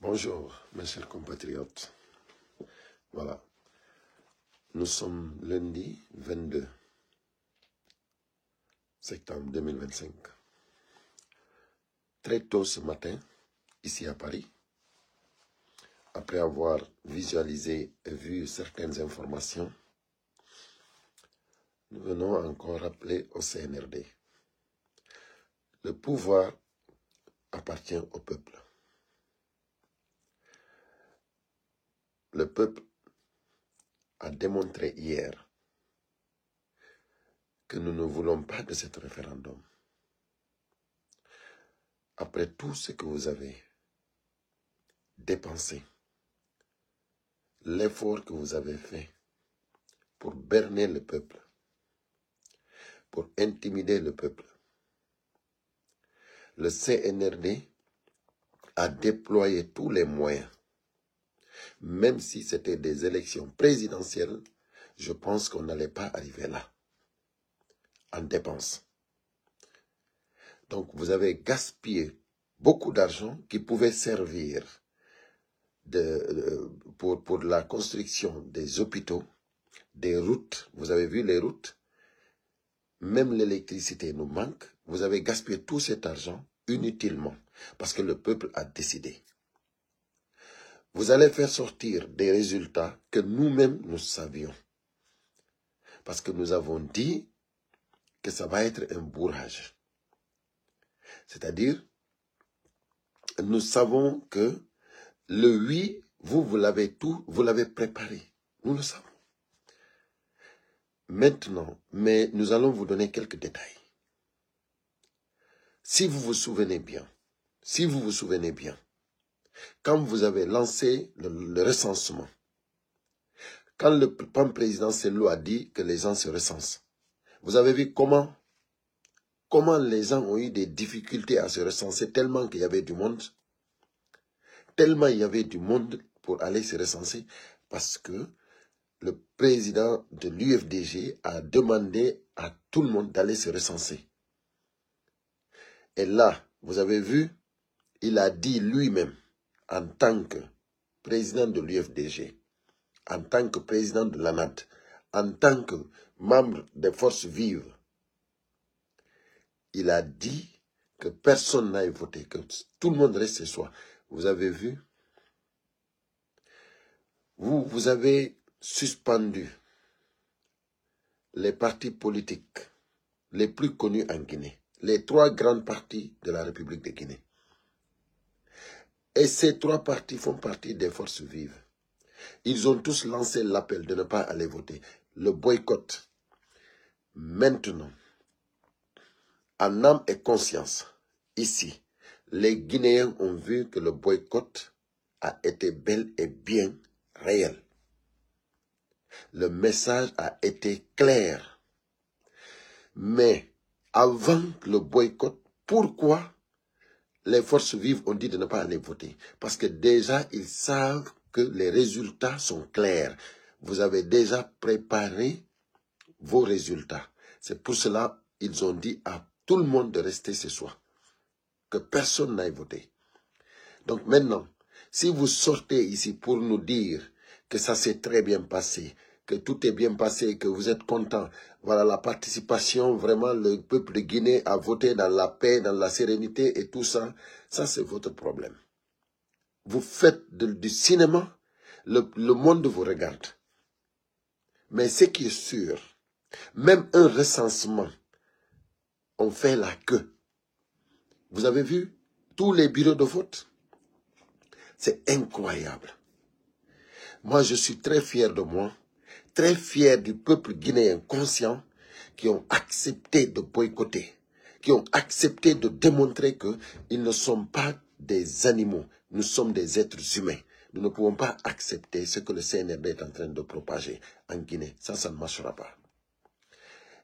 Bonjour, mes chers compatriotes. Voilà, nous sommes lundi 22 septembre 2025. Très tôt ce matin, ici à Paris, après avoir visualisé et vu certaines informations, nous venons encore rappeler au CNRD. Le pouvoir appartient au peuple. Le peuple a démontré hier que nous ne voulons pas de cet référendum. Après tout ce que vous avez dépensé, l'effort que vous avez fait pour berner le peuple, pour intimider le peuple, le CNRD a déployé tous les moyens. Même si c'était des élections présidentielles, je pense qu'on n'allait pas arriver là, en dépenses. Donc vous avez gaspillé beaucoup d'argent qui pouvait servir pour la construction des hôpitaux, des routes. Vous avez vu les routes, même l'électricité nous manque. Vous avez gaspillé tout cet argent inutilement parce que le peuple a décidé. Vous allez faire sortir des résultats que nous-mêmes nous savions. Parce que nous avons dit que ça va être un bourrage. C'est-à-dire, nous savons que le oui, vous l'avez tout, vous l'avez préparé. Nous le savons. Maintenant, mais nous allons vous donner quelques détails. Si vous vous souvenez bien, quand vous avez lancé le recensement, quand le président Sello a dit que les gens se recensent, vous avez vu comment les gens ont eu des difficultés à se recenser tellement qu'il y avait du monde. Tellement il y avait du monde pour aller se recenser parce que le président de l'UFDG a demandé à tout le monde d'aller se recenser. Et là, vous avez vu, il a dit lui-même, en tant que président de l'UFDG, en tant que président de l'ANAD, en tant que membre des forces vives, il a dit que personne n'aille voter, que tout le monde reste chez soi. Vous avez vu? Vous avez suspendu les partis politiques les plus connus en Guinée, les 3 grands partis de la République de Guinée. Et ces 3 partis font partie des forces vives. Ils ont tous lancé l'appel de ne pas aller voter. Le boycott. Maintenant, en âme et conscience, ici, les Guinéens ont vu que le boycott a été bel et bien réel. Le message a été clair. Mais avant le boycott, pourquoi les forces vives ont dit de ne pas aller voter? Parce que déjà, ils savent que les résultats sont clairs. Vous avez déjà préparé vos résultats. C'est pour cela qu'ils ont dit à tout le monde de rester chez soi. Que personne n'aille voter. Donc maintenant, si vous sortez ici pour nous dire que ça s'est très bien passé, que tout est bien passé, que vous êtes content, voilà la participation, vraiment le peuple de Guinée a voté dans la paix, dans la sérénité et tout ça, ça c'est votre problème. Vous faites du cinéma, le monde vous regarde. Mais ce qui est sûr, même un recensement, on fait la queue. Vous avez vu tous les bureaux de vote? C'est incroyable. Moi, je suis très fier de moi, très fier du peuple guinéen conscient qui ont accepté de boycotter, qui ont accepté de démontrer qu'ils ne sont pas des animaux, nous sommes des êtres humains. Nous ne pouvons pas accepter ce que le CNRD est en train de propager en Guinée. Ça ne marchera pas.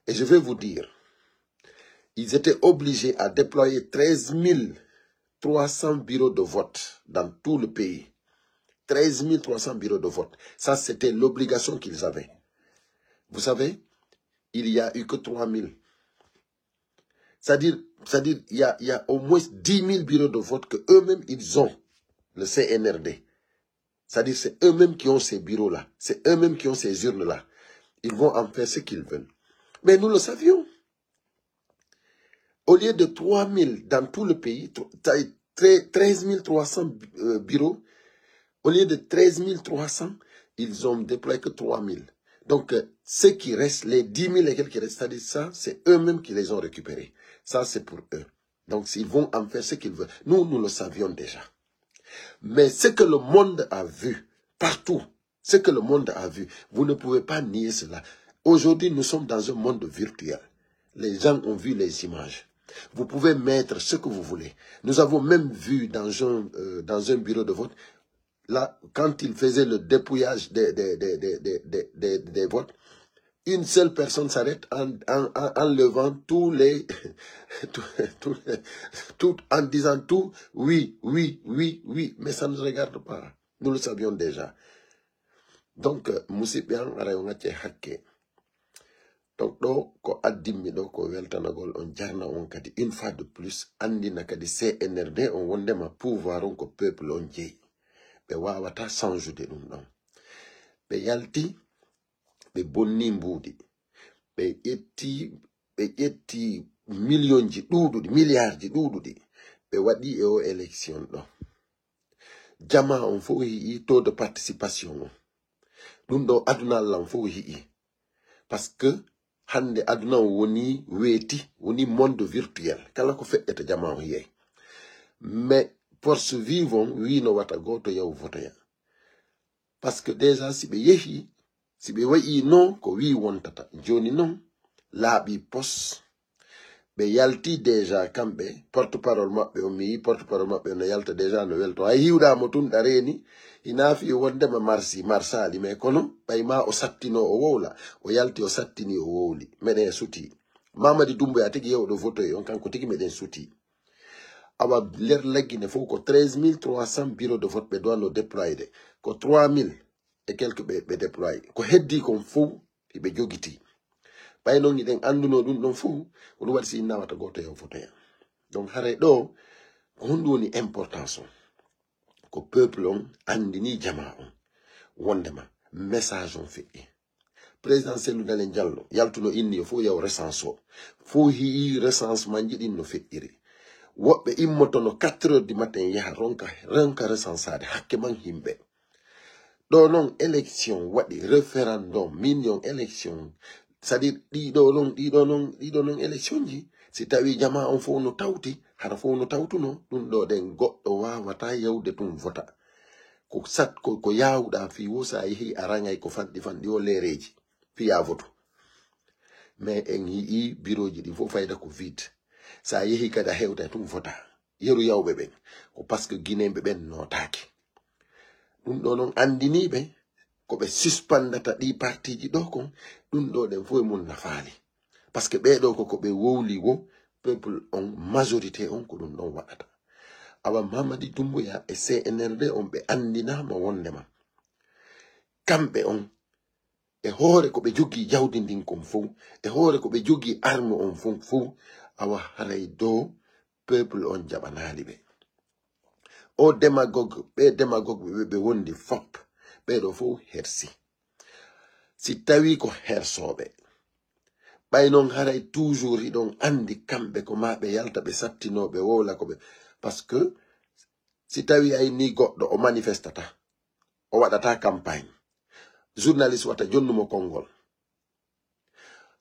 Et je vais vous dire, ils étaient obligés à déployer 13 300 bureaux de vote dans tout le pays. 13 300 bureaux de vote. Ça, c'était l'obligation qu'ils avaient. Vous savez, il n'y a eu que 3 000. C'est-à-dire il y a au moins 10 000 bureaux de vote qu'eux-mêmes, ils ont. le CNRD. C'est-à-dire c'est eux-mêmes qui ont ces bureaux-là. C'est eux-mêmes qui ont ces urnes-là. Ils vont en faire ce qu'ils veulent. Mais nous le savions. Au lieu de 3000 dans tout le pays, 13 300 bureaux, au lieu de 13 300, ils ont déployé que 3000. Donc, ce qui reste, les 10 000 et quelques qui restent, c'est-à-dire ça, c'est eux-mêmes qui les ont récupérés. Ça, c'est pour eux. Donc, ils vont en faire ce qu'ils veulent. Nous le savions déjà. Mais ce que le monde a vu, partout, ce que le monde a vu, vous ne pouvez pas nier cela. Aujourd'hui, nous sommes dans un monde virtuel. Les gens ont vu les images. Vous pouvez mettre ce que vous voulez. Nous avons même vu dans un bureau de vote, là, quand il faisait le dépouillage des votes, une seule personne s'arrête en levant tous les... en disant tout, oui, oui, oui, oui, mais ça ne nous regarde pas. Nous le savions déjà. Donc, Moussibian, Rayongache Hake. Donc, ko addimi do ko weltanagol on jarna on kadi une fois de plus andina kadi CNRD on wondema pouvoir on ko peuple on jeyi be wawata sanjude dum non be yalti be bonni mbudi be yetti millionji dududi milliardji dududi be wadi e o élection do jama on fo yi taux de participation on dum do aduna lam fo yi parce que hande aduna woni weti woni monde virtuel kala ko fe'eta jama on yey mais poursuivons wi no wata goto yaw voto ya parce que déjà si be yehi si be wayi non ko wi wontata joni non laabi pos be yalti déjà kambe porte-parole mabbe o mi porte-parole mabbe no yalta déjà no welto ay hiwda mo tun dareni inafi wonde ma marsali me kono bayma o sattino o wowla o yalti o sattini o wowli meden suti Mamadi Doumbouya tigi yewdo voto on kanko tigi meden suti awa ler laggine fo ko 13 300 bureaux de vote be dono déployer ko 3000 et quelques be déployer ko heddi kon fo be jogiti bay non ni den anduno dum don fo on wadi si nawata goto yo voto ya donc hare do hondu woni importance ko peuple on andini jama on wondema message on fi président Cellou Dalein Diallo yaltuno inni fo yaw recenso fo hi recensement jidin no fe'iri wobbe immoto no 4 heures du matin yaha ronka recensade hakke man himbe do non élection wadi référendum million élection c'est-à-dire dido non élection ji si tawi jama on fo no tawti hara fo no tawtuno dum do den goddo wawata yawde tum vota ko sat ko yawda fi wosa yi arangay ko fandi o lereji fi ya voto mais en yi bureau ji di fo fayda ko vide sa yehi kada hewta tum vota yeru yawbe ben ko parce que guinébe ben notaki dum do non andini be ko be suspendata di parti ji do kon dum do den fo mun nafaali parce que be do ko be wowli wo peuple on majorité on ko dum don wadata awa Mamadi Doumbouya e CNRD on be andina ma wondema kambe on e hoore ko be jogi jawdi ndin kon fo e hoore ko be jogi arme on fo awa haray do peuple on jabanali be o démagogue be wondi fop be do fo hersi si tawi ko hersobe bay non haray toujours idon andi kambe ko mabe yalta be sattino be wowla ko be parce que si tawi ay ni goddo o manifestata o wadata campagne journaliste wata jonnumo kongol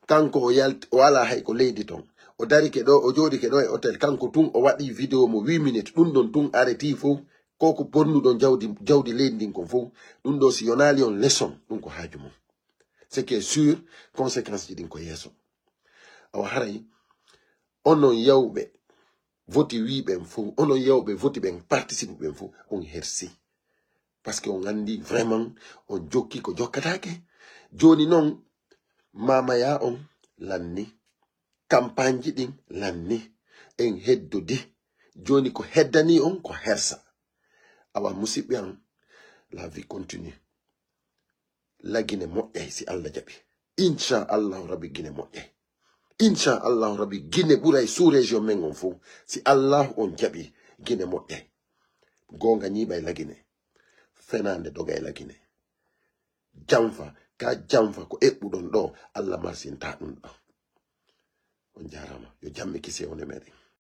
kanko o yalti wala hay ko leydi ton o dari ke do o jodi ke do e hotel kanko tun o wadi vidéo mo 8 minutes dun don tun arrêti fo koko bornu don jawdi leydi ko fo dun do si yonali on leçon dun ko hajumo ce qui est sûr conséquence din ko yeso aw haray onon yawbe voti wi ben fo onon yawbe voti ben participe ben fo on hersi parce que on andi vraiment on jokki ko jokkataake joni non mamaya on lanni campagne ji din lanni en heddodi joni ko heddani on ko hersa awa musibbe an la vie continue la Guinée moƴƴay si Allah jabi inchallah rabbi Guinée moƴƴay inchallah rabbi Guinée ɓuray sous région men on fo si Allah on jabi Guinée moƴƴay gonga nyiba ila Guinée fenande doga ila Guinée jamfa ka jamfa ko eɓɓuɗon ɗo Allah marsinta ɗum ɗo on jarama yo jamme kise on e meɗen